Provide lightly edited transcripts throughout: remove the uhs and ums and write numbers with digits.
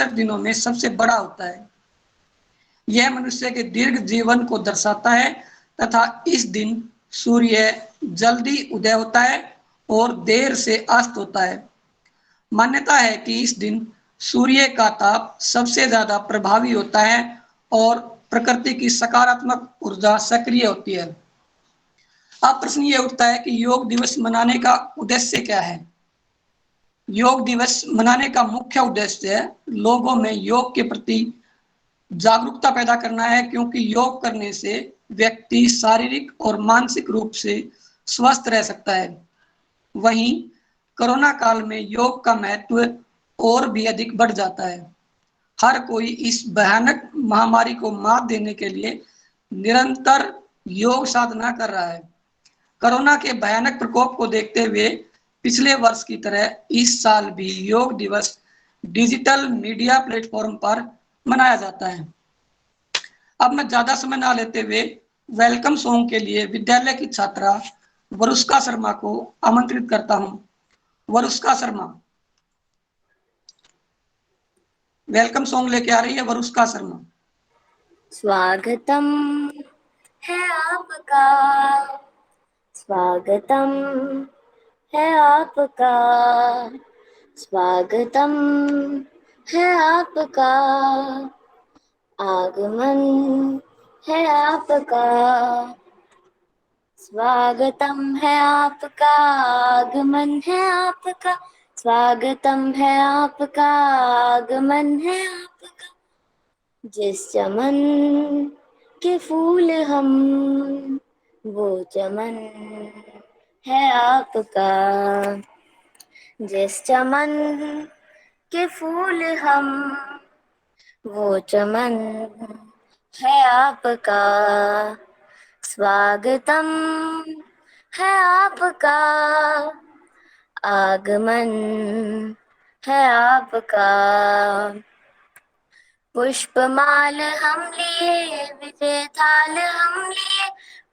365 दिनों में सबसे बड़ा होता है। यह मनुष्य के दीर्घ जीवन को दर्शाता है तथा इस दिन सूर्य जल्दी उदय होता है और देर से अस्त होता है। मान्यता है कि इस दिन सूर्य का ताप सबसे ज्यादा प्रभावी होता है और प्रकृति की सकारात्मक ऊर्जा सक्रिय होती है। अब प्रश्न ये उठता है कि योग दिवस मनाने का उद्देश्य क्या है। योग दिवस मनाने का मुख्य उद्देश्य लोगों में योग के प्रति जागरूकता पैदा करना है, क्योंकि योग करने से व्यक्ति शारीरिक और मानसिक रूप से स्वस्थ रह सकता है। वहीं कोरोना काल में योग का महत्व और भी अधिक बढ़ जाता है। हर कोई इस भयानक महामारी को मात देने के लिए निरंतर योग साधना कर रहा है। कोरोना के भयानक प्रकोप को देखते हुए पिछले वर्ष की तरह इस साल भी योग दिवस डिजिटल मीडिया प्लेटफॉर्म पर मनाया जाता है। अब मैं ज्यादा समय ना लेते हुए वेलकम सॉन्ग के लिए विद्यालय की छात्रा वरुष्का शर्मा को आमंत्रित करता हूं। वरुष्का शर्मा वेलकम सॉन्ग लेके आ रही है। वरुष्का शर्मा, स्वागतम है आपका, स्वागतम है आपका, स्वागतम है आपका, आगमन है आपका, स्वागतम है आपका, आगमन है आपका, स्वागतम है आपका, आगमन है आपका। जिस चमन के फूल हम, वो चमन है आपका। जिस चमन के फूल हम, वो चमन है आपका। स्वागतम है आपका, आगमन है आपका। पुष्पमाल हम लिए, विजय थाल हम लिए,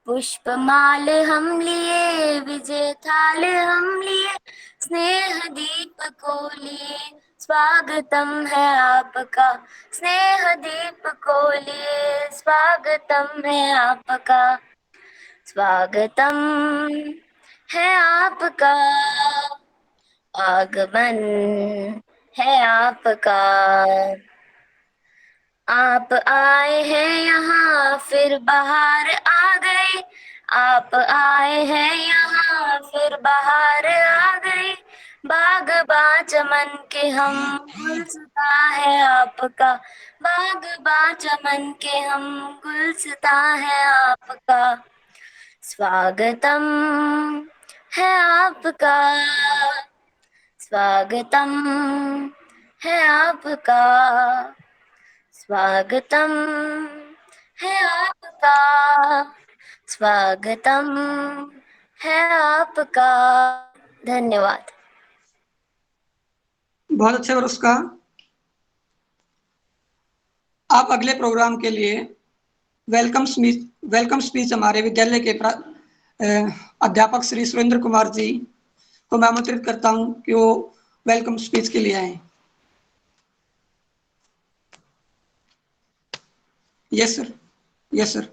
पुष्पमाल हम लिए, विजय थाल हम लिए, स्नेह दीप को लिए, स्वागतम है आपका। स्नेह दीप को लिए, स्वागतम है आपका। स्वागतम है आपका, आगमन है आपका। आप आए हैं यहाँ फिर बाहर आ गए, आप आए हैं यहाँ फिर बाहर आ गए, बागबा चमन के हम, गुलसिता है आपका, बागबा चमन के हम, गुलसिता है आपका। स्वागतम है आपका, स्वागतम है आपका, स्वागतम है आपका, स्वागतम है आपका। धन्यवाद। बहुत अच्छे वरुष्का। आप अगले प्रोग्राम के लिए वेलकम स्पीच हमारे विद्यालय के अध्यापक श्री सुरेंद्र कुमार जी को मैं आमंत्रित करता हूं कि वो वेलकम स्पीच के लिए आए। Yes sir, yes sir.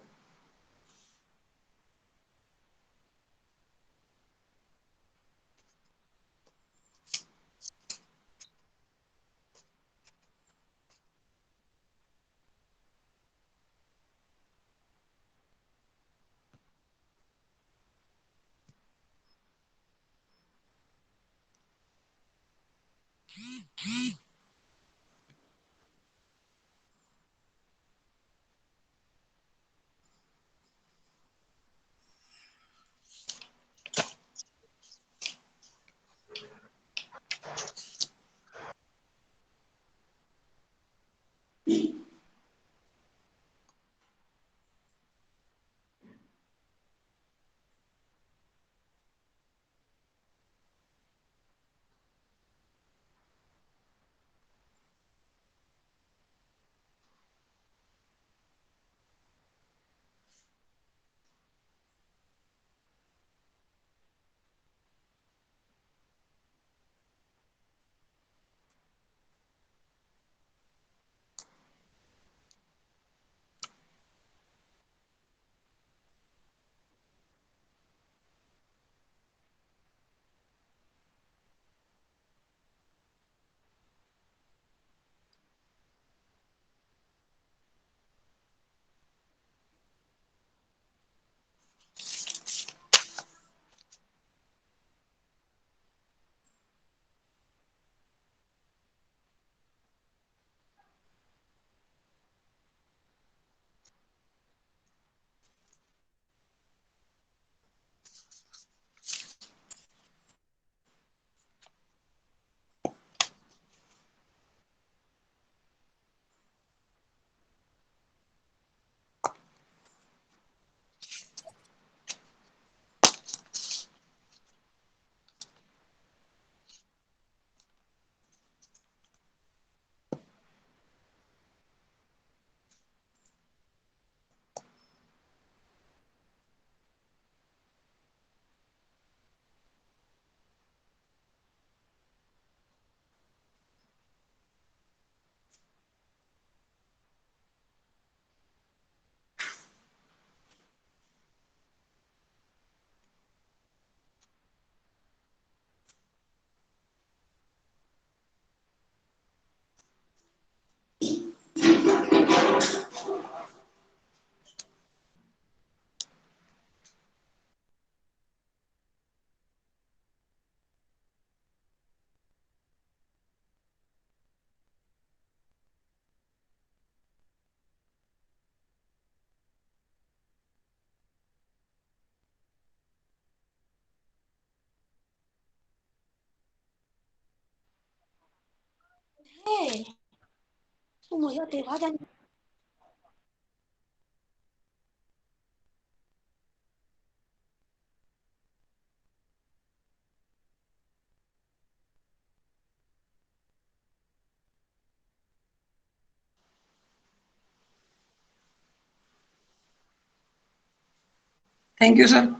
Thank you sir.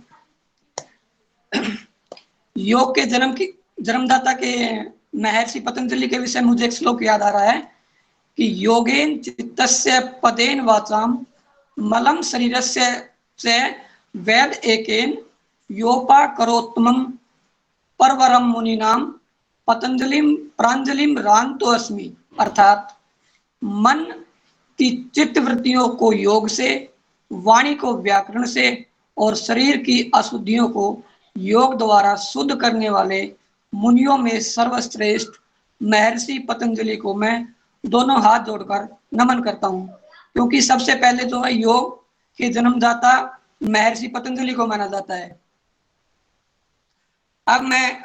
योग के जन्मदाता के महर्षि पतंजलि के विषय मुझे एक श्लोक याद आ रहा है कि योगेन चित्तस्य पदेन वाचाम मलम शरीरस्य च वेद एकेन योपा करोत्तमं परवरम मुनिनाम पतंजलिम प्रांजलिम रांतो अस्मि। अर्थात मन की चित्त वृत्तियों को योग से, वाणी को व्याकरण से और शरीर की अशुद्धियों को योग द्वारा शुद्ध करने वाले मुनियों में सर्वश्रेष्ठ महर्षि पतंजलि को मैं दोनों हाथ जोड़कर नमन करता हूँ, क्योंकि सबसे पहले जो है योग के जन्मदाता महर्षि पतंजलि को माना जाता है। अब मैं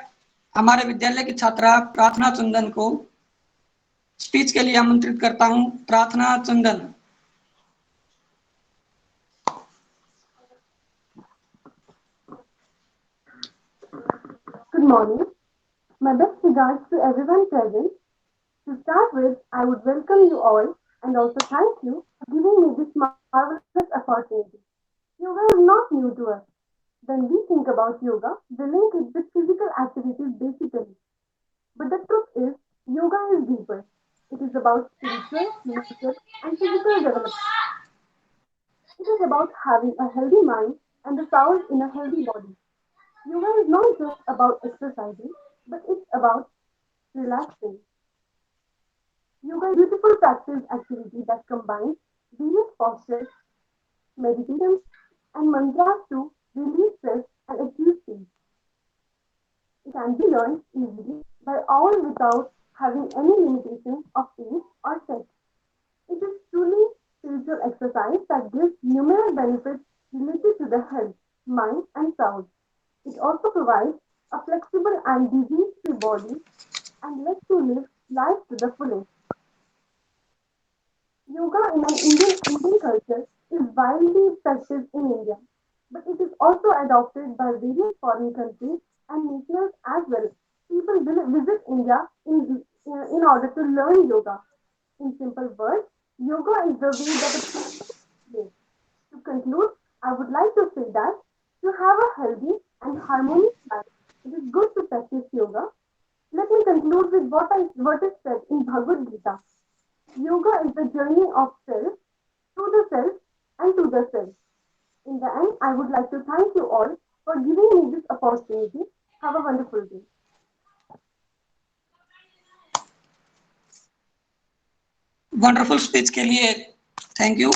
हमारे विद्यालय की छात्रा प्रार्थना चंदन को स्पीच के लिए आमंत्रित करता हूं। प्रार्थना चंदन। Good morning. My best regards to everyone present. To start with, I would welcome you all and also thank you for giving me this marvelous opportunity. Yoga is not new to us. When we think about yoga, we link it with physical activities basically. But the truth is, yoga is deeper. It is about spiritual, mental, and physical development. It is about having a healthy mind and the soul in a healthy body. Yoga is not just about exercising, but it's about relaxing. Yoga is a beautiful practice activity that combines various postures, meditations, and mantras to release stress and achieve peace. It can be learned easily by all without having any limitation of age or sex. It is truly spiritual exercise that gives numerous benefits related to the health, mind, and soul. It also provides a flexible and disease-free body and lets you live life to the fullest. Yoga in an Indian culture is widely practiced in India, but it is also adopted by various foreign countries and nationals as well. People visit India in order to learn yoga. In simple words, yoga is the way that a person lives. To conclude, I would like to say that to have a healthy and harmonious life, it is good to practice yoga. Let me conclude with what is said in Bhagavad Gita. Yoga is the journey of self, to the self, and to the self. In the end, I would like to thank you all for giving me this opportunity. Have a wonderful day. Wonderful speech के लिए thank you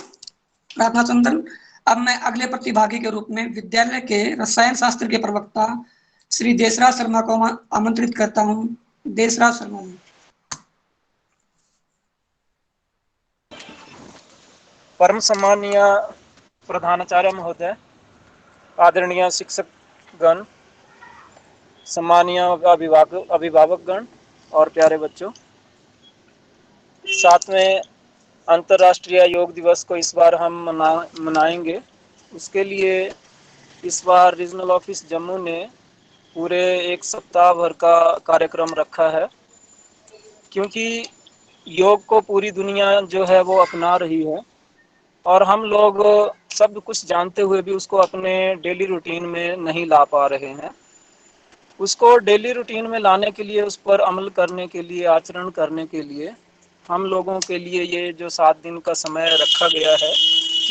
प्रार्थना चंदन। अब मैं अगले प्रतिभागी के रूप में विद्यालय के रसायन शास्त्र के प्रवक्ता श्री देशराज शर्मा को आमंत्रित करता हूं। देशराज शर्मा जी। परम सम्मानीय प्रधानाचार्य महोदय, आदरणीय शिक्षक गण, सम्मानीय अभिभावक गण और प्यारे बच्चों, 7वें अंतर्राष्ट्रीय योग दिवस को इस बार हम मनाएंगे। उसके लिए इस बार रीजनल ऑफिस जम्मू ने पूरे एक सप्ताह भर का कार्यक्रम रखा है, क्योंकि योग को पूरी दुनिया जो है वो अपना रही है और हम लोग सब कुछ जानते हुए भी उसको अपने डेली रूटीन में नहीं ला पा रहे हैं। उसको डेली रूटीन में लाने के लिए, उस पर अमल करने के लिए, आचरण करने के लिए हम लोगों के लिए ये जो 7 दिन का समय रखा गया है,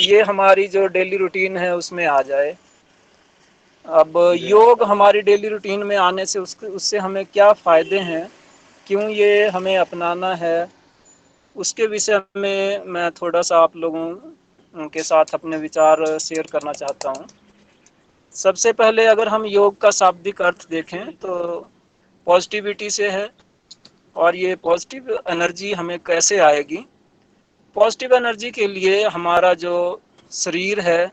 ये हमारी जो डेली रूटीन है उसमें आ जाए। अब योग हमारी डेली रूटीन में आने से उससे हमें क्या फ़ायदे हैं, क्यों ये हमें अपनाना है, उसके विषय में मैं थोड़ा सा आप लोगों के साथ अपने विचार शेयर करना चाहता हूँ। सबसे पहले अगर हम योग का शाब्दिक अर्थ देखें तो पॉजिटिविटी से है, और ये पॉजिटिव एनर्जी हमें कैसे आएगी। पॉजिटिव एनर्जी के लिए हमारा जो शरीर है,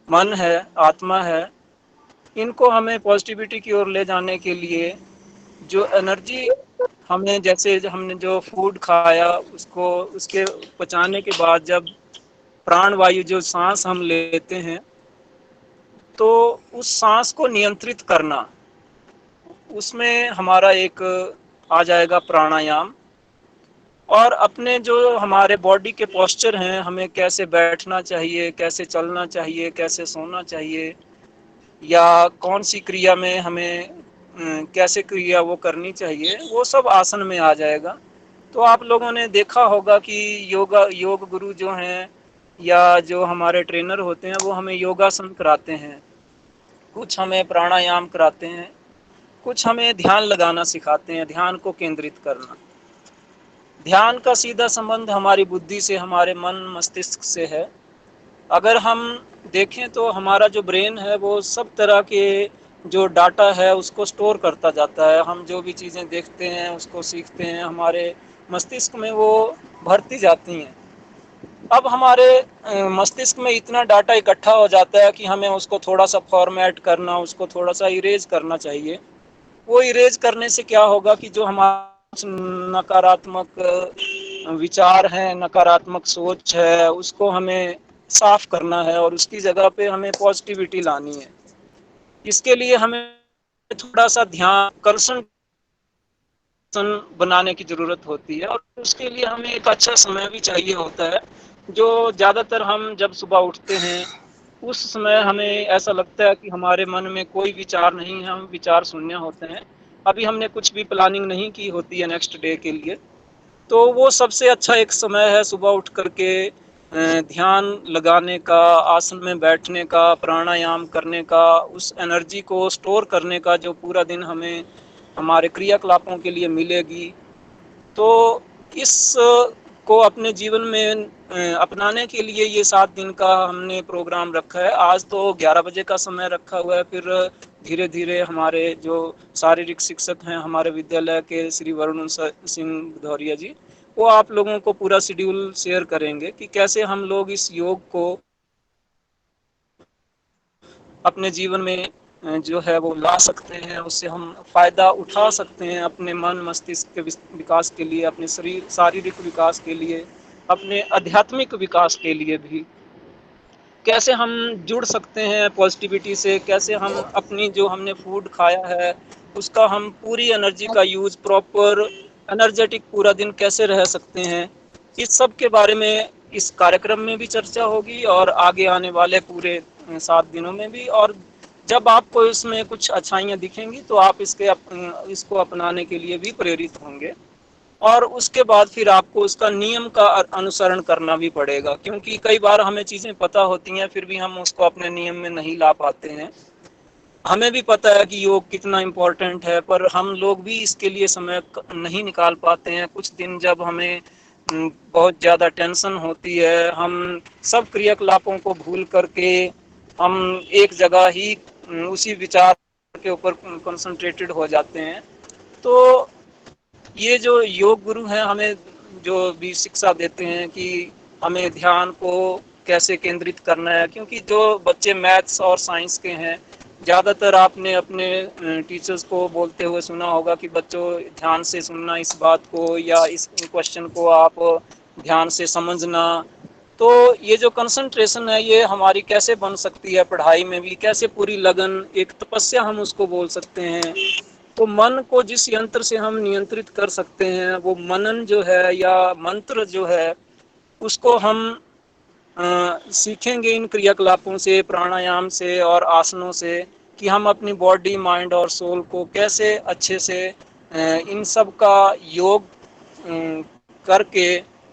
मन है, आत्मा है, इनको हमें पॉजिटिविटी की ओर ले जाने के लिए जो एनर्जी हमें जैसे हमने जो फूड खाया उसको उसके पचाने के बाद जब प्राण वायु जो सांस हम लेते हैं तो उस सांस को नियंत्रित करना, उसमें हमारा एक आ जाएगा प्राणायाम। और अपने जो हमारे बॉडी के पोस्चर हैं, हमें कैसे बैठना चाहिए, कैसे चलना चाहिए, कैसे सोना चाहिए, या कौन सी क्रिया में हमें कैसे क्रिया वो करनी चाहिए, वो सब आसन में आ जाएगा। तो आप लोगों ने देखा होगा कि योग गुरु जो हैं या जो हमारे ट्रेनर होते हैं वो हमें योगासन कराते हैं, कुछ हमें प्राणायाम कराते हैं, कुछ हमें ध्यान लगाना सिखाते हैं, ध्यान को केंद्रित करना। ध्यान का सीधा संबंध हमारी बुद्धि से, हमारे मन मस्तिष्क से है। अगर हम देखें तो हमारा जो ब्रेन है वो सब तरह के जो डाटा है उसको स्टोर करता जाता है। हम जो भी चीज़ें देखते हैं उसको सीखते हैं, हमारे मस्तिष्क में वो भरती जाती हैं। अब हमारे मस्तिष्क में इतना डाटा इकट्ठा हो जाता है कि हमें उसको थोड़ा सा फॉर्मेट करना, उसको थोड़ा सा इरेज करना चाहिए। वो इरेज करने से क्या होगा कि जो हमारा नकारात्मक विचार है, नकारात्मक सोच है, उसको हमें साफ करना है और उसकी जगह पे हमें पॉजिटिविटी लानी है। इसके लिए हमें थोड़ा सा ध्यान कंसंट्रेशन बनाने की जरूरत होती है और उसके लिए हमें एक अच्छा समय भी चाहिए होता है। जो ज़्यादातर हम जब सुबह उठते हैं उस समय हमें ऐसा लगता है कि हमारे मन में कोई विचार नहीं है, हम विचार शून्य होते हैं, अभी हमने कुछ भी प्लानिंग नहीं की होती है नेक्स्ट डे के लिए। तो वो सबसे अच्छा एक समय है सुबह उठ करके ध्यान लगाने का, आसन में बैठने का, प्राणायाम करने का, उस एनर्जी को स्टोर करने का जो पूरा दिन हमें हमारे क्रियाकलापों के लिए मिलेगी। तो इस को अपने जीवन में अपनाने के लिए ये 7 दिन का हमने प्रोग्राम रखा है। आज तो 11 बजे का समय रखा हुआ है, फिर धीरे धीरे हमारे जो शारीरिक शिक्षक हैं हमारे विद्यालय के श्री वरुण सिंह भदौरिया जी, वो आप लोगों को पूरा शेड्यूल शेयर करेंगे कि कैसे हम लोग इस योग को अपने जीवन में जो है वो ला सकते हैं, उससे हम फायदा उठा सकते हैं अपने मन मस्तिष्क के विकास के लिए, अपने शरीर शारीरिक विकास के लिए, अपने आध्यात्मिक विकास के लिए भी। कैसे हम जुड़ सकते हैं पॉजिटिविटी से, कैसे हम अपनी जो हमने फूड खाया है उसका हम पूरी एनर्जी का यूज, प्रॉपर एनर्जेटिक पूरा दिन कैसे रह सकते हैं, इस सब के बारे में इस कार्यक्रम में भी चर्चा होगी और आगे आने वाले पूरे 7 दिनों में भी। और जब आपको इसमें कुछ अच्छाइयाँ दिखेंगी तो आप इसको अपनाने के लिए भी प्रेरित होंगे और उसके बाद फिर आपको उसका नियम का अनुसरण करना भी पड़ेगा, क्योंकि कई बार हमें चीज़ें पता होती हैं फिर भी हम उसको अपने नियम में नहीं ला पाते हैं। हमें भी पता है कि योग कितना इम्पोर्टेंट है, पर हम लोग भी इसके लिए समय नहीं निकाल पाते हैं। कुछ दिन जब हमें बहुत ज़्यादा टेंशन होती है, हम सब क्रियाकलापों को भूल करके हम एक जगह ही उसी विचार के ऊपर कंसंट्रेटेड हो जाते हैं। तो ये जो योग गुरु हैं हमें जो भी शिक्षा देते हैं कि हमें ध्यान को कैसे केंद्रित करना है, क्योंकि जो बच्चे मैथ्स और साइंस के हैं, ज़्यादातर आपने अपने टीचर्स को बोलते हुए सुना होगा कि बच्चों ध्यान से सुनना इस बात को, या इस क्वेश्चन को आप ध्यान से समझना। तो ये जो कंसंट्रेशन है ये हमारी कैसे बन सकती है पढ़ाई में भी, कैसे पूरी लगन, एक तपस्या हम उसको बोल सकते हैं। तो मन को जिस यंत्र से हम नियंत्रित कर सकते हैं वो मनन जो है या मंत्र जो है उसको हम सीखेंगे इन क्रियाकलापों से, प्राणायाम से और आसनों से, कि हम अपनी बॉडी, माइंड और सोल को कैसे अच्छे से इन सब का योग करके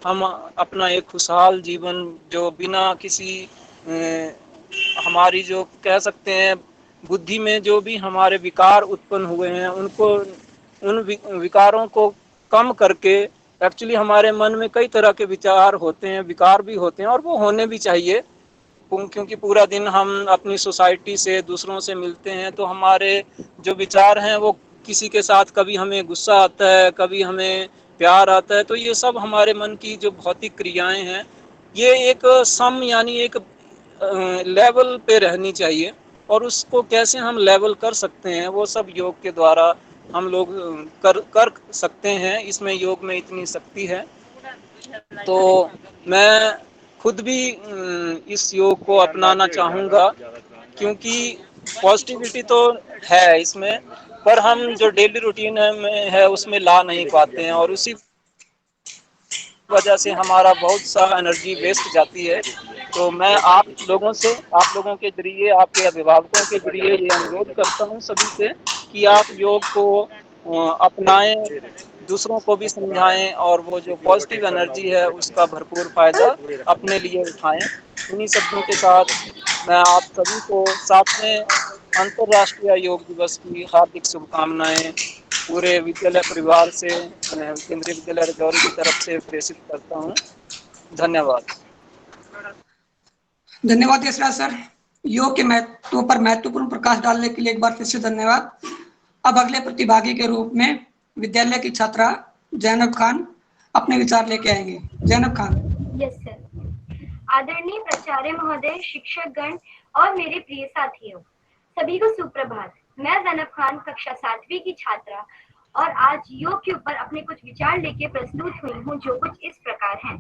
हम अपना एक खुशहाल जीवन, जो बिना किसी हमारी जो कह सकते हैं बुद्धि में जो भी हमारे विकार उत्पन्न हुए हैं उनको, उन विकारों को कम करके, एक्चुअली हमारे मन में कई तरह के विचार होते हैं, विकार भी होते हैं और वो होने भी चाहिए, क्योंकि पूरा दिन हम अपनी सोसाइटी से, दूसरों से मिलते हैं, तो हमारे जो विचार हैं वो किसी के साथ कभी हमें गुस्सा आता है, कभी हमें प्यार आता है। तो ये सब हमारे मन की जो भौतिक क्रियाएं हैं ये एक सम यानी एक लेवल पे रहनी चाहिए, और उसको कैसे हम लेवल कर सकते हैं वो सब योग के द्वारा हम लोग कर सकते हैं। इसमें योग में इतनी शक्ति है। तो मैं खुद भी इस योग को अपनाना चाहूँगा, क्योंकि पॉजिटिविटी तो है इसमें, पर हम जो डेली रूटीन में है उसमें ला नहीं पाते हैं, और उसी वजह से हमारा बहुत सा एनर्जी वेस्ट जाती है। तो मैं आप लोगों के जरिए, आपके अभिभावकों के जरिए ये अनुरोध करता हूँ सभी से कि आप योग को अपनाएं, दूसरों को भी समझाएं, और वो जो पॉजिटिव एनर्जी है उसका भरपूर फायदा अपने लिए उठाएं। इन्हीं शब्दों के साथ मैं आप सभी को 7वें अंतर्राष्ट्रीय योग दिवस की हार्दिक शुभकामनाएं पूरे विद्यालय परिवार से, केंद्रीय विद्यालय रजौरी की तरफ से प्रेषित करता हूँ। धन्यवाद। धन्यवाद यशराज सर, योग के महत्व पर महत्वपूर्ण प्रकाश डालने के लिए एक बार फिर से धन्यवाद। अब अगले प्रतिभागी के रूप में विद्यालय की छात्रा जैनब खान अपने विचार लेके आएंगे। जैनब खान। Yes sir. आदरणीय प्राचार्य महोदय, शिक्षक गण और मेरे प्रिय साथियों, सभी को सुप्रभात। मैं जैनब खान कक्षा 7वीं की छात्रा और आज योग के ऊपर अपने कुछ विचार लेके प्रस्तुत हुई हूँ, जो कुछ इस प्रकार हैं।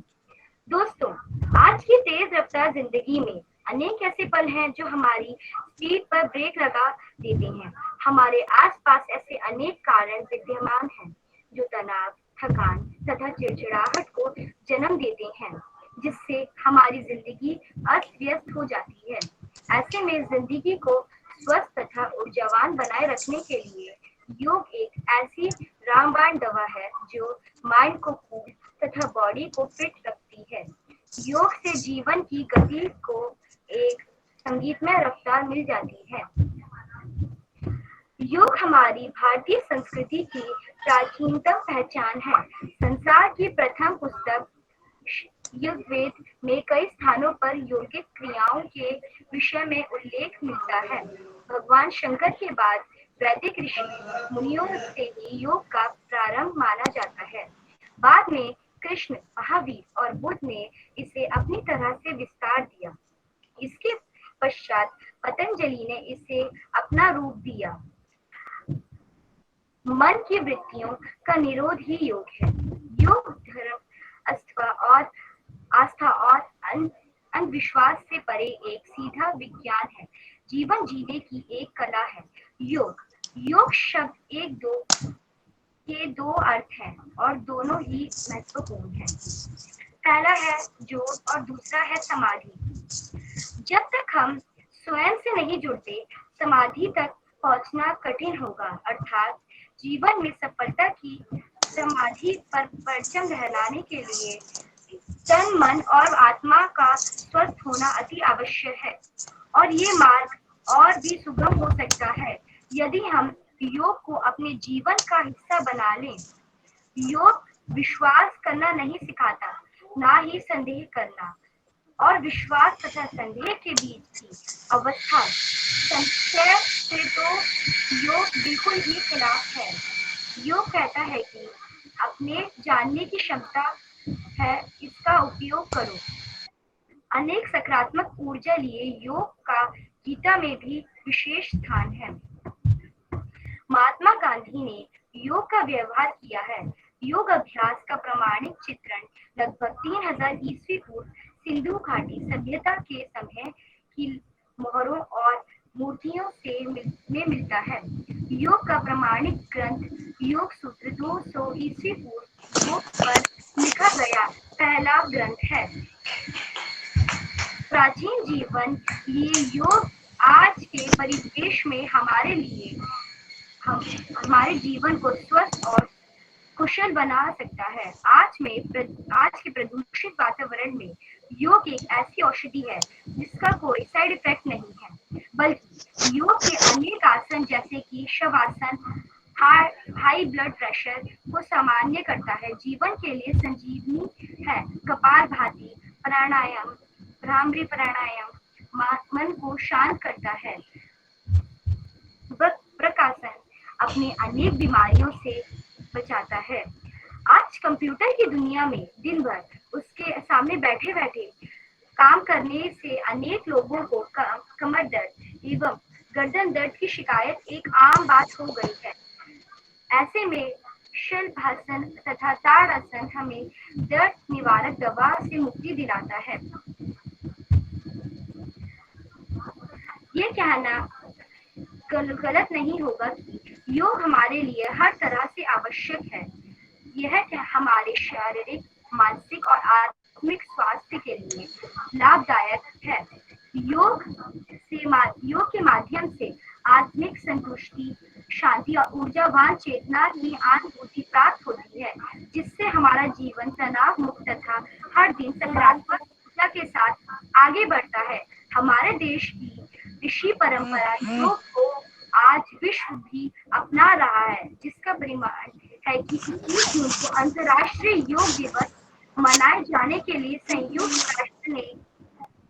दोस्तों, आज की तेज रफ्तार जिंदगी में अनेक ऐसे पल हैं जो हमारी स्पीड पर ब्रेक लगा देते हैं। हमारे आसपास ऐसे अनेक कारण विद्यमान हैं जो तनाव, थकान तथा चिड़चिड़ाहट को जन्म देते हैं, जिससे हमारी जिंदगी अस्त व्यस्त हो जाती है। ऐसे में जिंदगी को स्वस्थ तथा ऊर्जावान बनाए रखने के लिए योग एक ऐसी रामबाण दवा है जो माइंड को कूल तथा बॉडी को फिट रखती है। योग से जीवन की गति को एक संगीतमय रफ्तार मिल जाती है। योग हमारी भारतीय संस्कृति की प्राचीनतम पहचान है। संसार की प्रथम पुस्तक ऋग्वेद में कई स्थानों पर योगिक क्रियाओं के विषय में उल्लेख मिलता है। भगवान शंकर के बाद वैदिक ऋषि मुनियों से ही योग का प्रारंभ माना जाता है। बाद में कृष्ण, महावीर और बुद्ध ने इसे अपनी तरह से विस्तार दिया। इसके पश्चात पतंजलि ने इसे अपना रूप दिया। मन की वृत्तियों का निरोध ही योग है। योग धर्म, आस्था और अंधविश्वास से परे एक सीधा विज्ञान है। जीवन जीने की एक कला है। योग शब्द के दो अर्थ हैं और दोनों ही महत्वपूर्ण हैं। पहला है जोड़ और दूसरा है समाधि। जब तक हम स्वयं से नहीं जुड़ते, समाधि तक पहुंचना कठिन होगा। अर्थात जीवन में सफलता की समाधि पर परचम लहराने के लिए तन, मन और आत्मा का स्वस्थ होना अति आवश्यक है। और ये मार्ग और भी सुगम हो सकता है यदि हम योग को अपने जीवन का हिस्सा बना लें। योग विश्वास करना नहीं सिखाता, ना ही संदेह करना, और विश्वास तथा संदेह के बीच की अवस्था, संशय से तो योग बिल्कुल ही खिलाफ है। योग कहता है कि अपने जानने की क्षमता है, इसका उपयोग करो। अनेक सकारात्मक ऊर्जा लिए योग का गीता में भी विशेष स्थान है। महात्मा गांधी ने योग का व्यवहार किया है। योग अभ्यास का प्रमाणिक चित्रण लगभग 3000 ईस्वी पूर्व सिंधु घाटी सभ्यता के समय की मोहरों और मूर्तियों में मिलता है। योग का प्रमाणिक ग्रंथ योग सूत्र 200 ईस्वी पूर्व योग पर लिखा गया पहला ग्रंथ है। प्राचीन जीवन ये योग आज के परिवेश में हमारे जीवन को स्वस्थ और कुशल बना सकता है। आज के प्रदूषित वातावरण में योग एक ऐसी औषधि है जिसका कोई साइड इफेक्ट नहीं है, बल्कि योग के अनेक आसन जैसे कि शवासन हाई ब्लड प्रेशर को सामान्य करता है, जीवन के लिए संजीवनी है। कपालभाति प्राणायाम, भ्रामरी प्राणायाम मन को शांत करता है। प्रकाशन अपनी अनेक बीमारियों से बचाता है। आज कंप्यूटर की दुनिया में दिन भर उसके सामने बैठे बैठे काम करने से अनेक लोगों को कमर दर्द एवं गर्दन दर्द की शिकायत एक आम बात हो गई है। ऐसे में शलभासन तथा ताड़ासन हमें दर्द निवारक दवा से मुक्ति दिलाता है। ये कहना गलत नहीं होगा कि योग हमारे लिए हर तरह से आवश्यक है। यह हमारे शारीरिक, मानसिक और आत्मिक स्वास्थ्य के लिए लाभदायक है। योग के माध्यम से आत्मिक संतुष्टि, शांति और ऊर्जावान चेतना की अनुभूति प्राप्त होती है, जिससे हमारा जीवन तनाव मुक्त तथा हर दिन सकारात्मक ऊर्जा के साथ आगे बढ़ता है। हमारे देश की ऋषि परंपरा योग को आज विश्व भी अपना रहा है, जिसका परिणाम है कि 21 जून को अंतर्राष्ट्रीय योग दिवस मनाए जाने के लिए संयुक्त राष्ट्र ने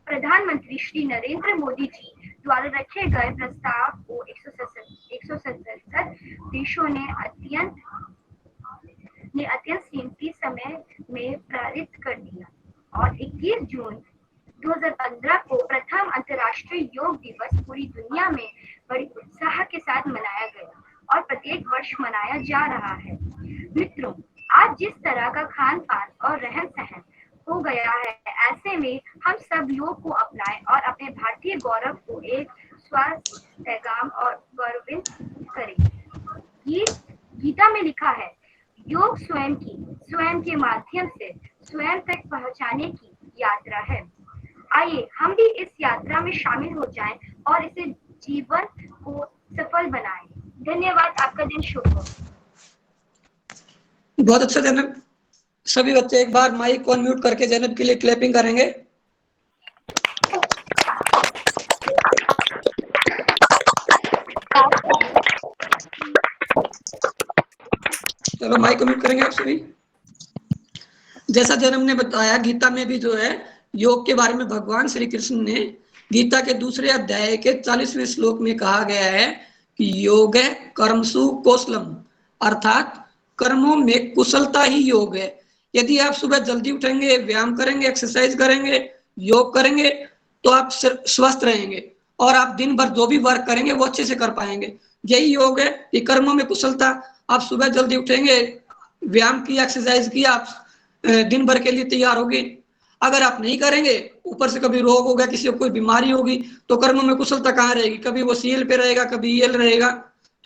प्रधानमंत्री श्री नरेंद्र मोदी जी द्वारा रखे गए प्रस्ताव को 177 देशों ने अत्यंत सीमित समय में पारित कर दिया और 21 जून 2015 को प्रथम अंतर्राष्ट्रीय योग दिवस पूरी दुनिया में बड़ी उत्साह के साथ मनाया गया और प्रत्येक वर्ष मनाया जा रहा है। मित्रों, आज जिस तरह का खान पान और रहन सहन हो गया है, ऐसे में हम सब योग को अपनाएं और अपने भारतीय गौरव को एक स्वस्थ पैगाम और गौरवित करें। गीता में लिखा है, योग स्वयं के माध्यम से स्वयं तक पहुंचाने की यात्रा है। आइए हम भी इस यात्रा में शामिल हो जाएं और इसे जीवन को सफल बनाएं। धन्यवाद। आपका दिन शुभ हो। बहुत अच्छा जैनब। सभी बच्चे एक बार माइक को अनम्यूट करके जैनब के लिए क्लैपिंग करेंगे। चलो माइक को म्यूट करेंगे आप सभी। जैसा जैनब ने बताया, गीता में भी जो है योग के बारे में भगवान श्री कृष्ण ने गीता के दूसरे अध्याय के 40वें श्लोक में कहा गया है कि योग है कर्मसु कौशलम, अर्थात कर्मों में कुशलता ही योग है। यदि आप सुबह जल्दी उठेंगे, व्यायाम करेंगे, एक्सरसाइज करेंगे, योग करेंगे, तो आप स्वस्थ रहेंगे और आप दिन भर जो भी वर्क करेंगे वो अच्छे से कर पाएंगे। यही योग है कि कर्मों में कुशलता। आप सुबह जल्दी उठेंगे, व्यायाम किया, एक्सरसाइज किया, आप दिन भर के लिए तैयार होगी। अगर आप नहीं करेंगे, ऊपर से कभी रोग होगा, किसी को कोई बीमारी होगी, तो कर्मों में कुशलता कहाँ रहेगी? कभी वो सीएल पे रहेगा, कभी ईएल रहेगा।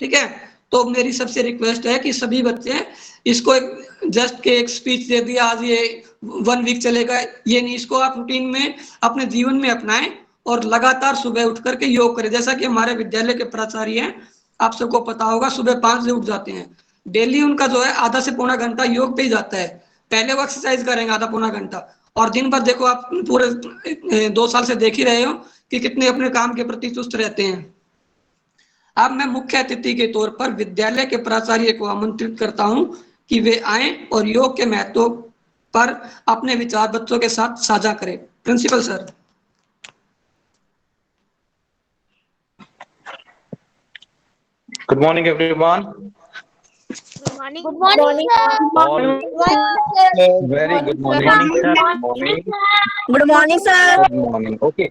ठीक है, तो मेरी सबसे रिक्वेस्ट है कि सभी बच्चे इसको जस्ट के एक स्पीच दे दिया, आज ये 1 वीक चलेगा, ये नहीं, इसको आप रूटीन में अपने जीवन में अपनाएं और लगातार सुबह उठ करके योग करें। जैसा कि हमारे विद्यालय के प्राचार्य हैं, आप सबको पता होगा, सुबह 5 बजे उठ जाते हैं। डेली उनका जो है आधा से पौना घंटा योग पे ही जाता है। पहले वो एक्सरसाइज करेंगे आधा पौना घंटा, और दिन भर देखो, आप पूरे 2 साल से देख ही रहे हो कि कितने अपने काम के प्रति चुस्त रहते हैं। अब मैं मुख्य अतिथि के तौर पर विद्यालय के प्राचार्य को आमंत्रित करता हूं कि वे आए और योग के महत्व पर अपने विचार बच्चों के साथ साझा करें। Principal sir. Good morning, everyone. Good morning, sir. Very good morning. Good morning, sir. Good morning. Okay.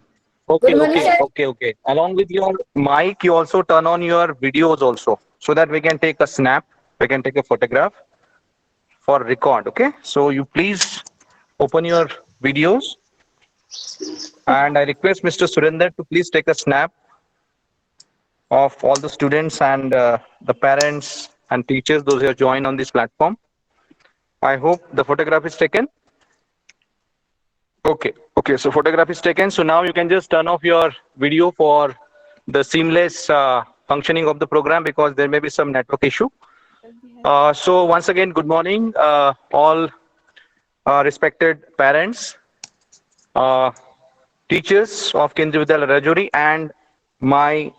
Along with your mic, you also turn on your videos also, so that we can take a snap, we can take a photograph for record. Okay. So you please open your videos, and I request Mr. Surinder to please take a snap of all the students and the parents and teachers, those who have joined on this platform. I hope the photograph is taken. Okay, so photograph is taken. So now you can just turn off your video for the seamless functioning of the program, because there may be some network issue. So once again, good morning, all respected parents, teachers of Kendriya Vidyalaya Rajouri, and my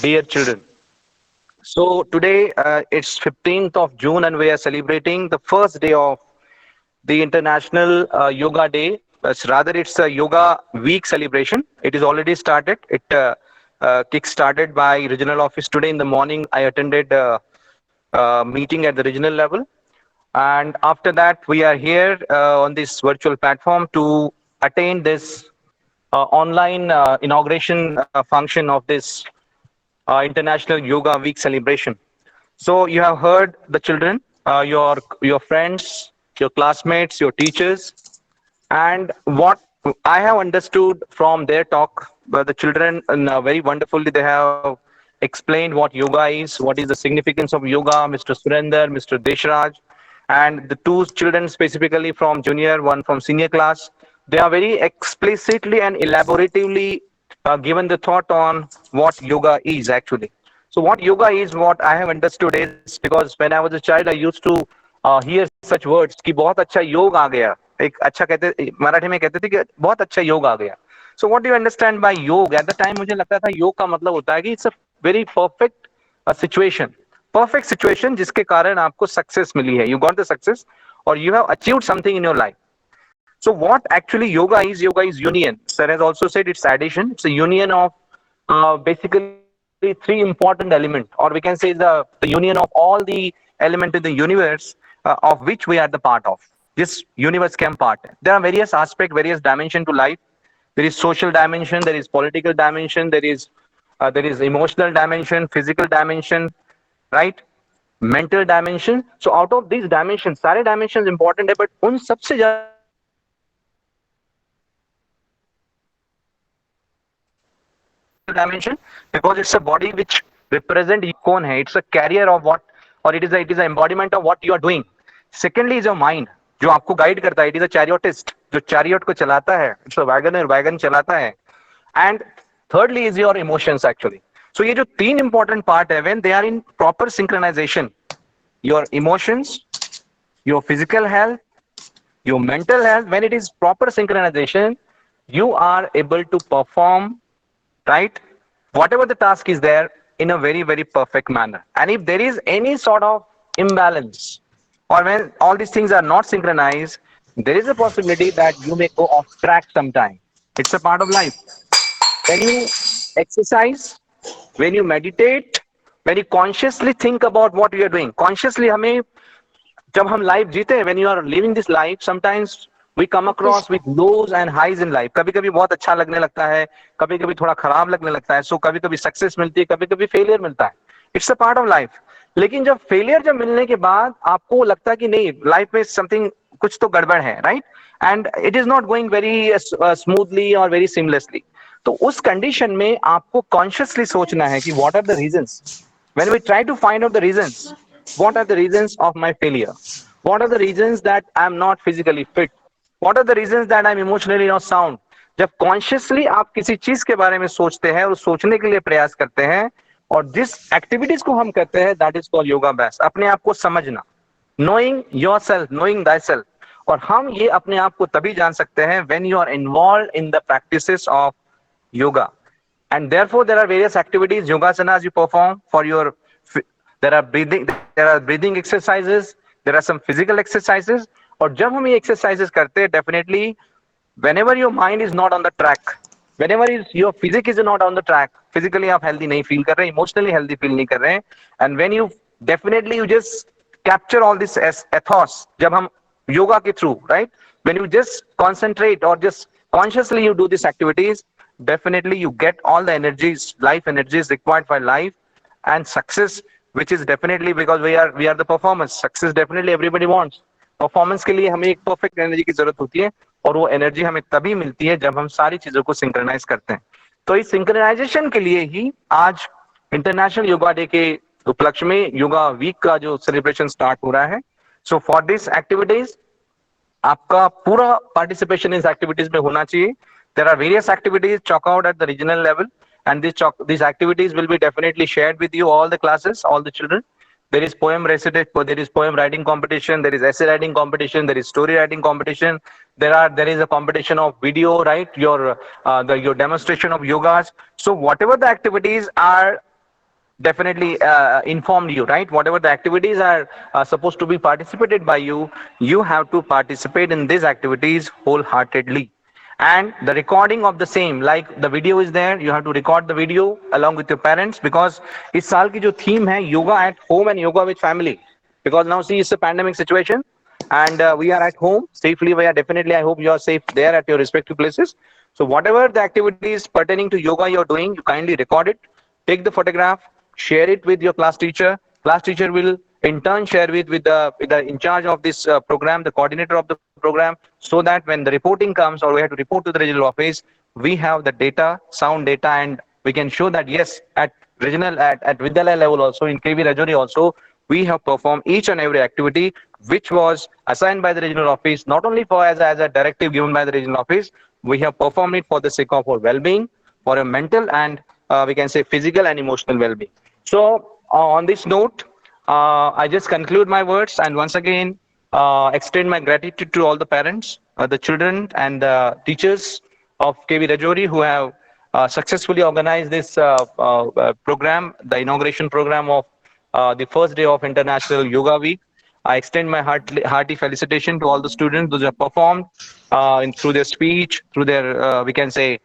dear children. So today it's 15th of June, and we are celebrating the first day of the International Yoga Day. It's a Yoga Week celebration. It is already started. It kick-started by regional office today in the morning. I attended a meeting at the regional level, and after that we are here on this virtual platform to attain this online inauguration function of this International Yoga Week celebration. So you have heard the children, your friends, your classmates, your teachers, and what I have understood from their talk, the children very wonderfully they have explained what yoga is, what is the significance of yoga. Mr. Surinder, Mr. Deshraj, and the two children specifically from junior, one from senior class, they are very explicitly and elaboratively given the thought on what yoga is actually. So what yoga is, what I have understood is, because when I was a child, I used to hear such words कि बहुत अच्छा योग आ गया. एक अच्छा कहते मराठी में कहते थे कि बहुत अच्छा योग आ गया. So what do you understand by योग? At the time मुझे लगता था योग का मतलब होता है कि it's a very perfect situation. Perfect situation जिसके कारण आपको सक्सेस मिली है. You got the success or you have achieved something in your life. So what actually yoga is union. Sir has also said it's addition. It's a union of basically three important elements, or we can say the union of all the elements in the universe of which we are the part of. This universe can part. There are various aspects, various dimensions to life. There is social dimension, there is political dimension, there is emotional dimension, physical dimension, right? Mental dimension. So out of these dimensions, सारे dimensions important है, but उन सबसे ज़्यादा dimension, because it's a body which represent कौन है, it's a carrier of what, or it is a embodiment of what you are doing. Secondly is your mind, जो आपको guide करता है, it is a chariotist, जो chariot को चलाता है, it's a wagoner, wagon चलाता है. And thirdly is your emotions actually. So ये जो तीन important part है, when they are in proper synchronization, your emotions, your physical health, your mental health, when it is proper synchronization, you are able to perform, right, whatever the task is there in a very, very perfect manner. And if there is any sort of imbalance, or when all these things are not synchronized, there is a possibility that you may go off track sometime. It's a part of life. When you exercise, when you meditate, when you consciously think about what you are doing, consciously हमें जब हम life जीते हैं, when you are living this life, sometimes we come across with lows and highs in life. कभी कभी बहुत अच्छा लगने लगता है, कभी कभी थोड़ा खराब लगने लगता है. So कभी कभी सक्सेस मिलती है, कभी कभी फेलियर मिलता है. It's a part of life. लेकिन जब फेलियर जब मिलने के बाद आपको लगता है कि नहीं, लाइफ में समथिंग कुछ तो गड़बड़ है, right, and it is not going very smoothly और वेरी सिमलेसली. तो उस कंडीशन में आपको कॉन्शियसली सोचना है कि what are the reasons. When we try to find out the reasons, what are the reasons of my failure, what are the reasons that I am not physically fit, what are the reasons that I am emotionally not sound. जब consciously आप किसी चीज के बारे में सोचते हैं और सोचने के लिए प्रयास करते हैं, और जिस एक्टिविटीज को हम करते हैं, that is called yoga best. अपने आप को समझना, knowing yourself, knowing thyself. और हम ये अपने आप को तभी जान सकते हैं when you are involved in the practices of yoga. And therefore there are various activities, yogasanas you perform for your, there are breathing exercises, there are some physical exercises. और जब हम ये exercises करते हैं, definitely whenever your mind is not on the track, whenever your physique is not on the track, physically आप healthy नहीं feel कर रहे, emotionally healthy feel नहीं कर रहे, and when you definitely you just capture all this as ethos, जब हम yoga के through, right, when you just concentrate or just consciously you do these activities, definitely you get all the energies, life energies required for life and success, which is definitely because we are the performance. Success definitely everybody wants. Performance के लिए हमें एक perfect energy की जरूरत होती है, और वो एनर्जी हमें तभी मिलती है जब हम सारी चीजों को सिंक्रोनाइज करते हैं. तो इस सिंक्रोनाइजेशन के लिए ही आज इंटरनेशनल योगा डे के उपलक्ष्य में योगा वीक का जो सेलिब्रेशन स्टार्ट हो रहा है. सो फॉर दिस एक्टिविटीज आपका पूरा पार्टिसिपेशन इस एक्टिविटीज में होना चाहिए. There are various activities chalk out at the regional level, and these activities will be definitely shared with you, all the classes, all the children. There is poem recitation, there is poem writing competition, there is essay writing competition, there is story writing competition, there is a competition of video, right, your demonstration of yogas. So whatever the activities are, definitely informed you, right, whatever the activities are supposed to be participated by you, you have to participate in these activities wholeheartedly. And the recording of the same, like the video is there, you have to record the video along with your parents, because इस साल की जो theme है yoga at home and yoga with family, because now see it's a pandemic situation and we are at home safely. We are definitely, I hope you are safe there at your respective places. So whatever the activities pertaining to yoga you're doing, you kindly record it, take the photograph, share it with your class teacher, class teacher will in turn share with the in charge of this program, the coordinator of the program, so that when the reporting comes or we have to report to the regional office, we have the data, sound data, and we can show that yes, at regional at Vidyalaya level also, in KV Rajouri also, we have performed each and every activity which was assigned by the regional office, not only for as a directive given by the regional office, we have performed it for the sake of our well-being, for a mental and we can say physical and emotional well-being. So on this note, I just conclude my words and once again extend my gratitude to all the parents, the children and the teachers of KV Rajouri who have successfully organized this program, the inauguration program of the first day of International Yoga Week. I extend my hearty felicitation to all the students those who have performed through their speech, through their we can say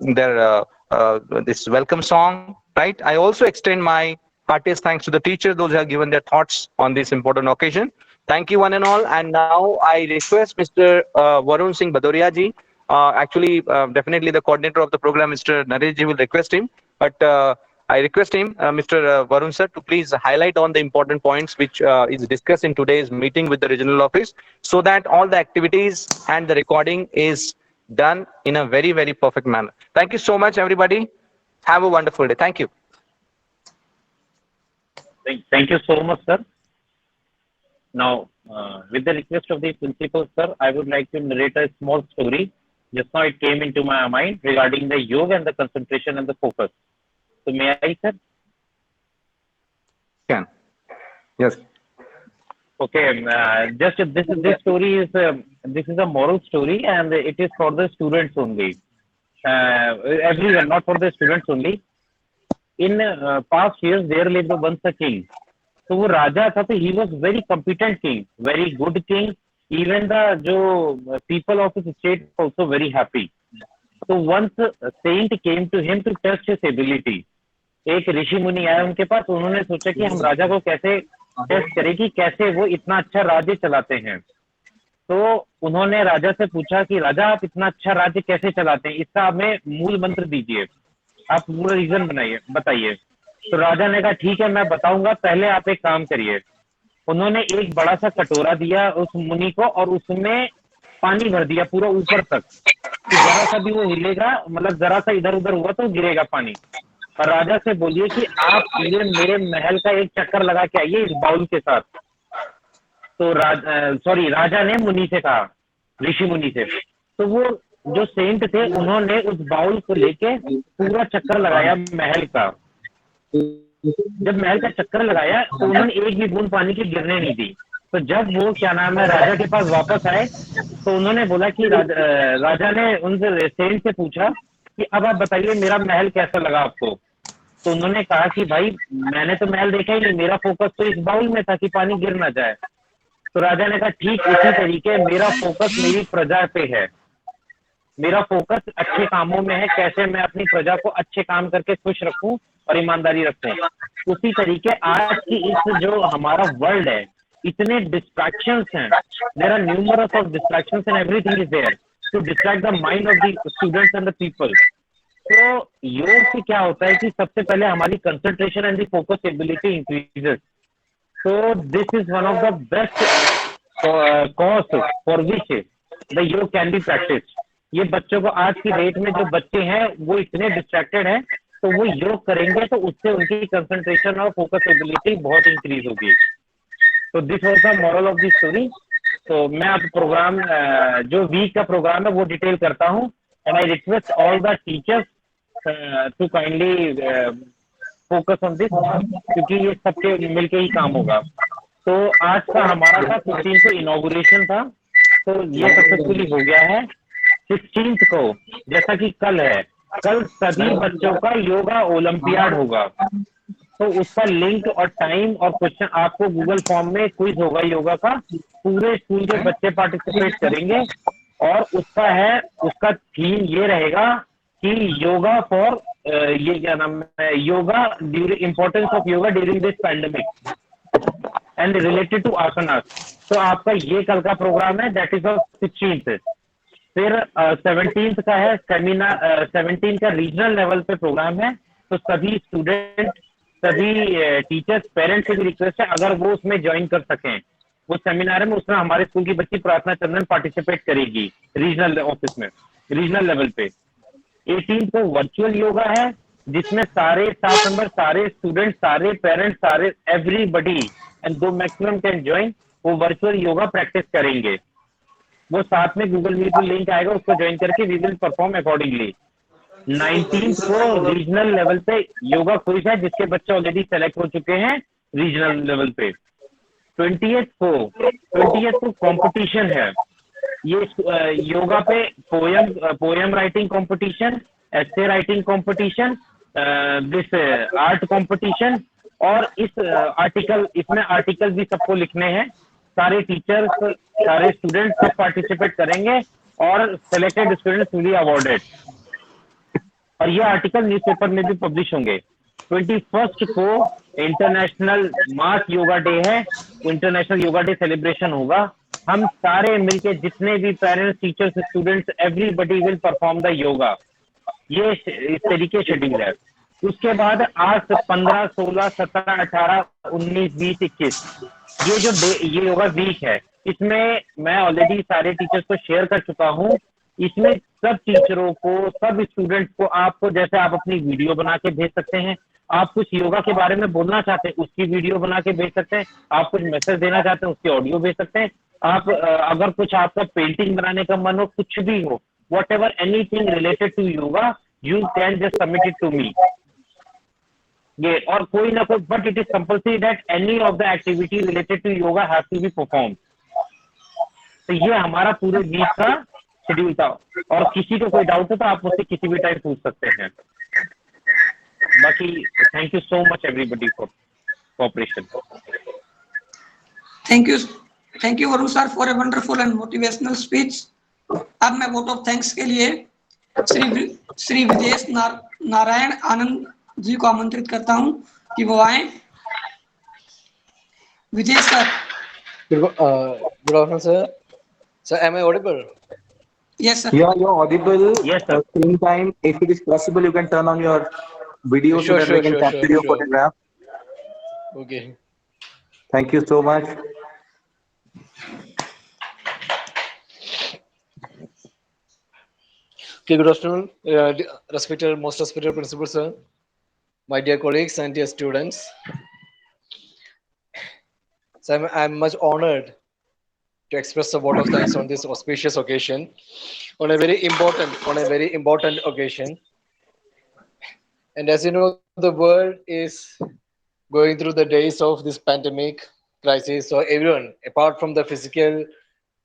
their this welcome song. Right. I also extend my heartiest thanks to the teachers, those who have given their thoughts on this important occasion. Thank you one and all. And now I request Mr. Varun Singh Badoria ji. Actually, definitely the coordinator of the program, Mr. Naresh ji, will request him. But I request him, Mr. Varun sir, to please highlight on the important points which is discussed in today's meeting with the regional office, so that all the activities and the recording is done in a very, very perfect manner. Thank you so much, everybody. Have a wonderful day. Thank you. Thank you so much, sir. Now, with the request of the principal, sir, I would like to narrate a small story. Just now it came into my mind regarding the yoga and the concentration and the focus. So may I, sir? Can. Yes. Okay. Just this story is this is a moral story and it is for the students only. Everyone, not for the students only. In past years, there lived once a king. So वो राजा था, तो he was very competent king, very good king. Even the जो people of his state also very happy. So once a saint came to him to test his ability. एक ऋषि मुनि आए उनके पास, उन्होंने सोचा कि हम राजा को कैसे टेस्ट करें कि कैसे वो इतना अच्छा राज्य चलाते हैं. तो उन्होंने राजा से पूछा कि राजा आप इतना अच्छा राज्य कैसे चलाते हैं, इसका हमें मूल मंत्र दीजिए, आप पूरा रीजन बनाइए, बताइए. तो राजा ने कहा ठीक है मैं बताऊंगा, पहले आप एक काम करिए. उन्होंने एक बड़ा सा कटोरा दिया उस मुनि को और उसमें पानी भर दिया पूरा ऊपर तक, कि जरा सा भी वो हिलेगा, मतलब जरा सा इधर उधर हुआ तो गिरेगा पानी. और राजा से बोलिए कि आप मेरे महल का एक चक्कर लगा के आइए इस बाउल के साथ. तो राजा ने मुनि से कहा, ऋषि मुनि से. तो वो जो सेंट थे उन्होंने उस बाउल को लेके पूरा चक्कर लगाया महल का. जब महल का चक्कर लगाया तो उन्होंने एक भी बूंद पानी की गिरने नहीं दी. तो जब वो क्या नाम है राजा के पास वापस आए तो उन्होंने बोला कि राजा ने उनसे सेंट से पूछा कि अब आप बताइए मेरा महल कैसा लगा आपको. तो उन्होंने कहा कि भाई मैंने तो महल देखा ही नहीं, मेरा फोकस तो इस बाउल में था कि पानी गिर ना जाए. तो राजा ने कहा ठीक उसी तरीके मेरा फोकस मेरी प्रजा पे है, मेरा फोकस अच्छे कामों में है, कैसे मैं अपनी प्रजा को अच्छे काम करके खुश रखूं और ईमानदारी रखूं. उसी तरीके आज की इस जो हमारा वर्ल्ड है, इतने डिस्ट्रैक्शंस हैं, there are numerous of distractions and everything is there to distract the mind of the students and the people. तो योग से क्या होता है कि सबसे पहले हमारी concentration and the focus ability increases. So this is one of the best cause for which the yoga can be practiced. ये बच्चों को आज की डेट में जो बच्चे हैं वो इतने डिस्ट्रैक्टेड हैं, तो वो योग करेंगे तो उससे उनकी कंसंट्रेशन और फोकस एबिलिटी बहुत इंक्रीज होगी. तो this was the moral of the story. तो मैं अब प्रोग्राम जो वीक का प्रोग्राम है वो डिटेल करता हूँ and I request all the teachers to kindly focus on this, क्योंकि ये सबके मिलके ही काम होगा. तो आज का हमारा था 15 को इनॉग्रेशन था, तो ये सक्सेसफुली हो गया है. 16 को जैसा कि कल है, कल सभी बच्चों का योगा ओलंपियाड होगा. तो उसका लिंक और टाइम और क्वेश्चन आपको गूगल फॉर्म में क्विज होगा योगा का, पूरे स्कूल के बच्चे पार्टिसिपेट करेंगे. और उसका थीम ये रहेगा कि योगा फॉर ये क्या नाम है, yoga during importance of yoga during this pandemic and related to asanas. तो आपका ये कल का प्रोग्राम है, दैट इज ऑफ 16th. फिर 17th का है सेमिनार, 17 का रीजनल लेवल पे प्रोग्राम है. तो सभी स्टूडेंट सभी टीचर्स पेरेंट्स से भी रिक्वेस्ट है अगर वो उसमें ज्वाइन कर सकें, वो सेमिनार में, उसमें हमारे स्कूल की बच्ची प्रार्थना चंदन पार्टिसिपेट करेगी रीजनल ऑफिस में, रीजनल लेवल पे। 18 को वर्चुअल योगा है जिसमें सारे स्टाफ मेंबर, सारे स्टूडेंट, सारे पेरेंट्स, सारे एवरीबडी एंड दो मैक्सिमम कैन ज्वाइन, वो वर्चुअल योगा प्रैक्टिस करेंगे। वो साथ में गूगल मीट में लिंक आएगा, उसको ज्वाइन करके वी विल परफॉर्म अकॉर्डिंगली। 19 को रीजनल लेवल पे योगा क्विज है जिसके बच्चे ऑलरेडी सेलेक्ट हो चुके हैं रीजनल लेवल पे। 20th को कंपटीशन है, ये योगा पे poem writing competition, essay writing competition, this art competition, और इस आर्टिकल, इसमें आर्टिकल भी सबको लिखने हैं। सारे टीचर्स, सारे स्टूडेंट्स सब पार्टिसिपेट करेंगे और selected students will be awarded, और ये आर्टिकल न्यूज़पेपर में भी पब्लिश होंगे। 21 को इंटरनेशनल मास योगा डे है, इंटरनेशनल योगा डे सेलिब्रेशन होगा। हम सारे मिलके जितने भी parents, teachers, students, everybody will perform the yoga. ये इस तरीके शेड्यूल है। उसके बाद आज 15, 16, 17, 18, 19, 20, 21 ये योगा वीक है, इसमें मैं ऑलरेडी सारे टीचर्स को शेयर कर चुका हूँ। इसमें सब टीचरों को, सब स्टूडेंट्स को, आपको जैसे आप अपनी वीडियो बना के भेज सकते हैं, आप कुछ योगा के बारे में बोलना चाहते हैं उसकी वीडियो बना के भेज सकते हैं, आप कुछ मैसेज देना चाहते हैं उसकी ऑडियो भेज सकते हैं, आप अगर कुछ आपका पेंटिंग बनाने का मन हो, कुछ भी हो, whatever anything related to yoga, you can just submit it to me. ये और कोई ना कोई, but it is compulsory that any of the activity related to yoga have to be perform. तो ये हमारा पूरे वीक का शेड्यूल था, और किसी को कोई डाउट हो तो आप मुझसे किसी भी टाइम पूछ सकते हैं। बाकी thank you so much everybody for cooperation. Thank you Varun sir for a wonderful and motivational speech. अब मैं वोट ऑफ थैंक्स के लिए श्री विदेश नारायण आनंद जी को आमंत्रित करता हूं कि वो आए। विजय sir. Good afternoon, sir. Sir, am I audible? Yes, sir. Yeah, you're audible. Yes, sir. At the same time, if it is possible, you can turn on your video so that we can capture your photograph. Okay. Thank you so much. Okay, good afternoon, most respected principal, sir, my dear colleagues and dear students. So I'm much honored to express a vote of thanks on this auspicious occasion, on a very important occasion. And as you know, the world is going through the days of this pandemic crisis. So everyone, apart from the physical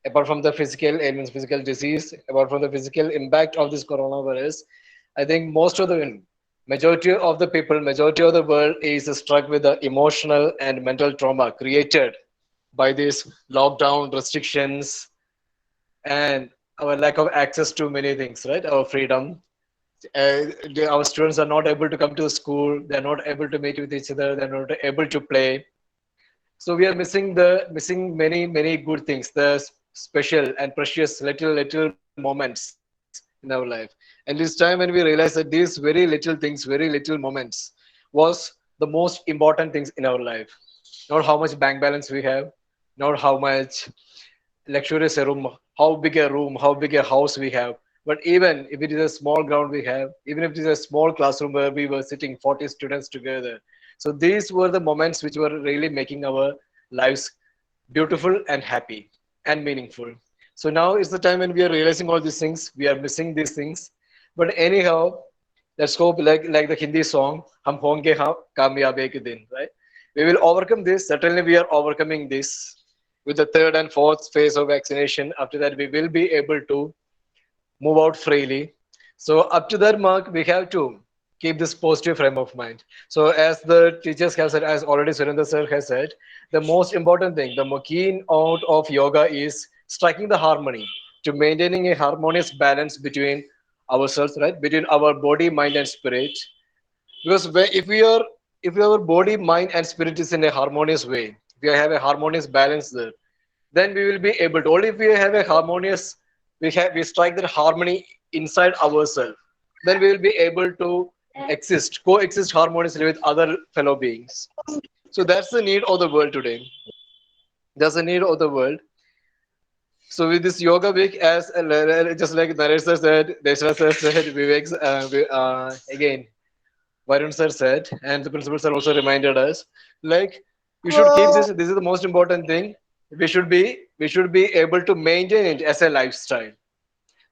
ailments, physical disease, apart from the physical impact of this coronavirus, I think majority of the world is struck with the emotional and mental trauma created by this lockdown restrictions and our lack of access to many things, right? Our freedom. Our students are not able to come to school. They're not able to meet with each other. They're not able to play. So we are missing many good things, the special and precious little moments in our life. And this time when we realize that these very little things, very little moments was the most important things in our life. Not how much bank balance we have, not how much luxurious room, how big a house we have, but even if it is a small ground we have, even if it is a small classroom where we were sitting 40 students together. So these were the moments which were really making our lives beautiful and happy and meaningful. So now is the time when we are realizing all these things, we are missing these things. But anyhow, let's hope like the Hindi song, Hum honge kamyab ek din, right? We will overcome this. Certainly we are overcoming this with the third and fourth phase of vaccination. After that, we will be able to move out freely. So up to that mark, we have to keep this positive frame of mind. So as the teachers have said, as already Surendra sir has said, the most important thing, the keen out of yoga is striking the harmony, to maintaining a harmonious balance between ourselves, right? Between our body, mind, and spirit. Because if our body, mind, and spirit is in a harmonious way, if we have a harmonious balance there, then we will be able to. Only if we have a harmonious, we strike that harmony inside ourselves, then we will be able to coexist harmoniously with other fellow beings. So that's the need of the world today. That's the need of the world. So with this yoga week, as just like Naresh sir said, Deshra sir said, Vivek, again, Varun sir said, and the principal sir also reminded us, like we should keep this. This is the most important thing. We should be able to maintain it as a lifestyle.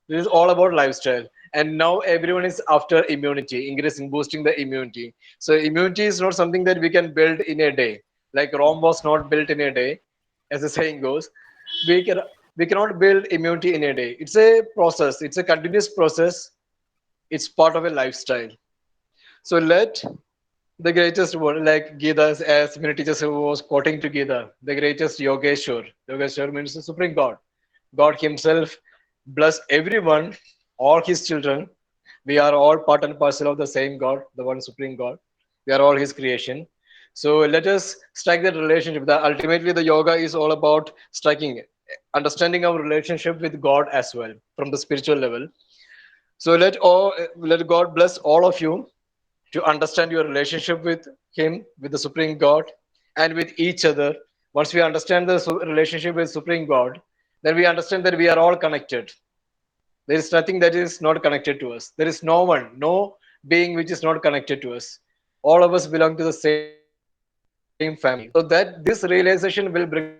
This is all about lifestyle. And now everyone is after immunity, increasing, boosting the immunity. So immunity is not something that we can build in a day. Like Rome was not built in a day, as the saying goes. We can we cannot build immunity in a day. It's a process. It's a continuous process. It's part of a lifestyle. So let the greatest one, like Gita, as many teachers who was quoting to Gita, the greatest Yogeshwar. Yogeshwar means the supreme God. God Himself bless everyone, all His children. We are all part and parcel of the same God, the one supreme God. We are all His creation. So let us strike that relationship. That ultimately the yoga is all about striking, understanding our relationship with God as well from the spiritual level. So let God bless all of you to understand your relationship with Him, with the Supreme God, and with each other. Once we understand the relationship with Supreme God, then we understand that we are all connected. There is nothing that is not connected to us. There is no one, no being which is not connected to us. All of us belong to the same family. So that this realization will bring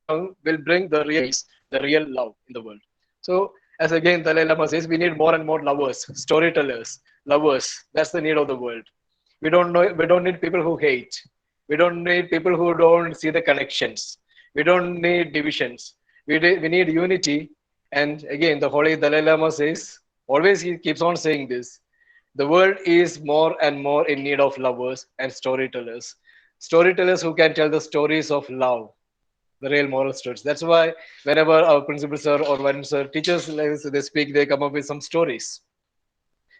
the real peace, the real love in the world. So, as again Dalai Lama says, we need more and more lovers, storytellers, lovers. That's the need of the world. We don't need people who hate. We don't need people who don't see the connections. We don't need divisions. We need unity. And again, the Holy Dalai Lama says, always he keeps on saying this. The world is more and more in need of lovers and storytellers. Storytellers who can tell the stories of love, the real moral stories. That's why whenever our principal sir or one sir teachers they speak, they come up with some stories,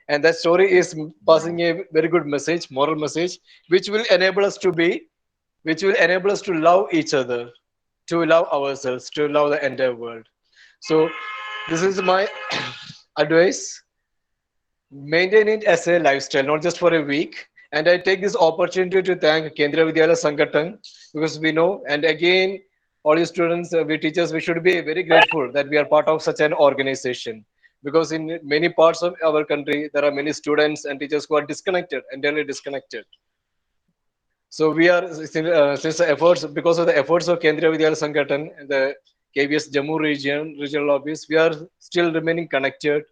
and that story is passing a very good message, moral message, which will enable us to be, which will enable us to love each other, to love ourselves, to love the entire world. So this is my advice. Maintain it as a lifestyle, not just for a week. And I take this opportunity to thank Kendriya Vidyalaya Sangathan, because we know, and again, all you students, we teachers, we should be very grateful that we are part of such an organization. Because in many parts of our country, there are many students and teachers who are disconnected, entirely disconnected. So we are, since the efforts, because of the efforts of Kendriya Vidyalaya Sangathan and the KVS Jammu regional office, we are still remaining connected.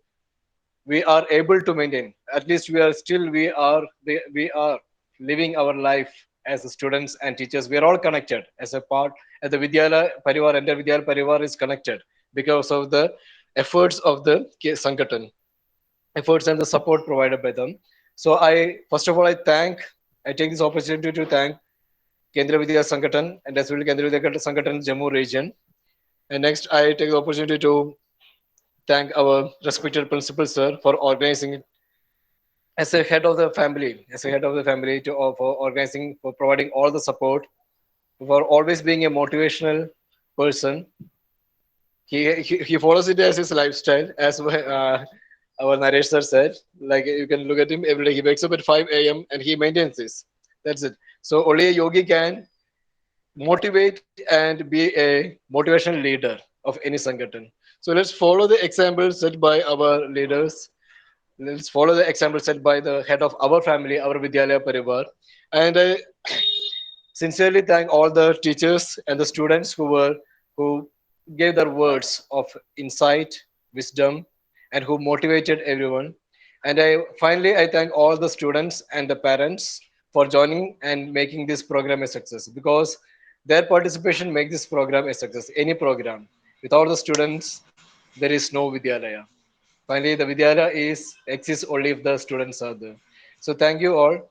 We are able to maintain, at least we are living our life as students and teachers. We are all connected as a part, as the Vidyalaya Parivar, entire Vidyalaya Parivar is connected because of the efforts of the Sangathan, efforts and the support provided by them. So I, first of all, I take this opportunity to thank Kendriya Vidyalaya Sangathan and as well Kendriya Vidyalaya Sangathan Jammu region. And next I take the opportunity to thank our respected principal sir for organizing it, as a head of the family, as a head of the family, for organizing, for providing all the support, for always being a motivational person. He follows it as his lifestyle, as our Naresh sir said. Like you can look at him every day. He wakes up at 5 a.m. and he maintains this. That's it. So only a yogi can motivate and be a motivational leader of any Sangathan. So let's follow the example set by our leaders. Let's follow the example set by the head of our family, our Vidyalaya Parivar. And I sincerely thank all the teachers and the students who gave their words of insight, wisdom, and who motivated everyone. And I thank all the students and the parents for joining and making this program a success, because their participation makes this program a success. Any program without the students, there is no Vidyalaya. Finally, the Vidyalaya exists only if the students are there. So thank you all.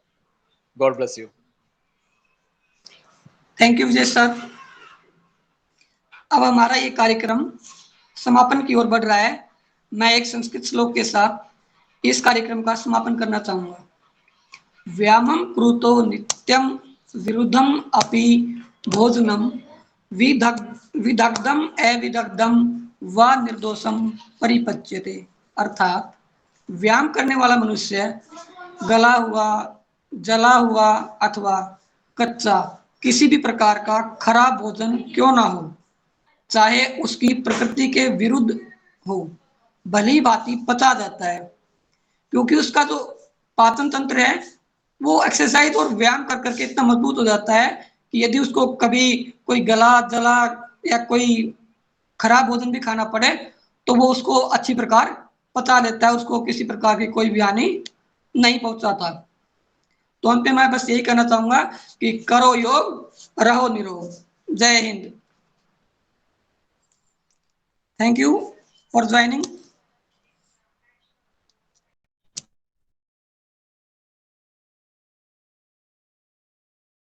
God bless you. Thank you Vijay sir. अब हमारा ये कार्यक्रम समापन की ओर बढ़ रहा है। मैं एक संस्कृत श्लोक के साथ इस कार्यक्रम का समापन करना चाहूंगा। व्यामं कृतो नित्यं विरुद्धम अपि भोजनम विदग्धम अविदग्धम व निर्दोषम परिपच्यते। अर्थात व्यायाम करने वाला मनुष्य गला हुआ, जला हुआ अथवा कच्चा किसी भी प्रकार का खराब भोजन क्यों ना हो, चाहे उसकी प्रकृति के विरुद्ध हो, भली भांति पचा जाता है, क्योंकि उसका जो पाचन तंत्र है वो एक्सरसाइज और व्यायाम कर करके इतना मजबूत हो जाता है कि यदि उसको कभी कोई गला जला या कोई खराब भोजन भी खाना पड़े तो वो उसको अच्छी प्रकार पचा लेता है, उसको किसी प्रकार की कोई भी हानि नहीं पहुंचाता। तो अंत में मैं बस यही कहना चाहूंगा कि करो योग, रहो निरोग। जय Hind. Thank you for joining.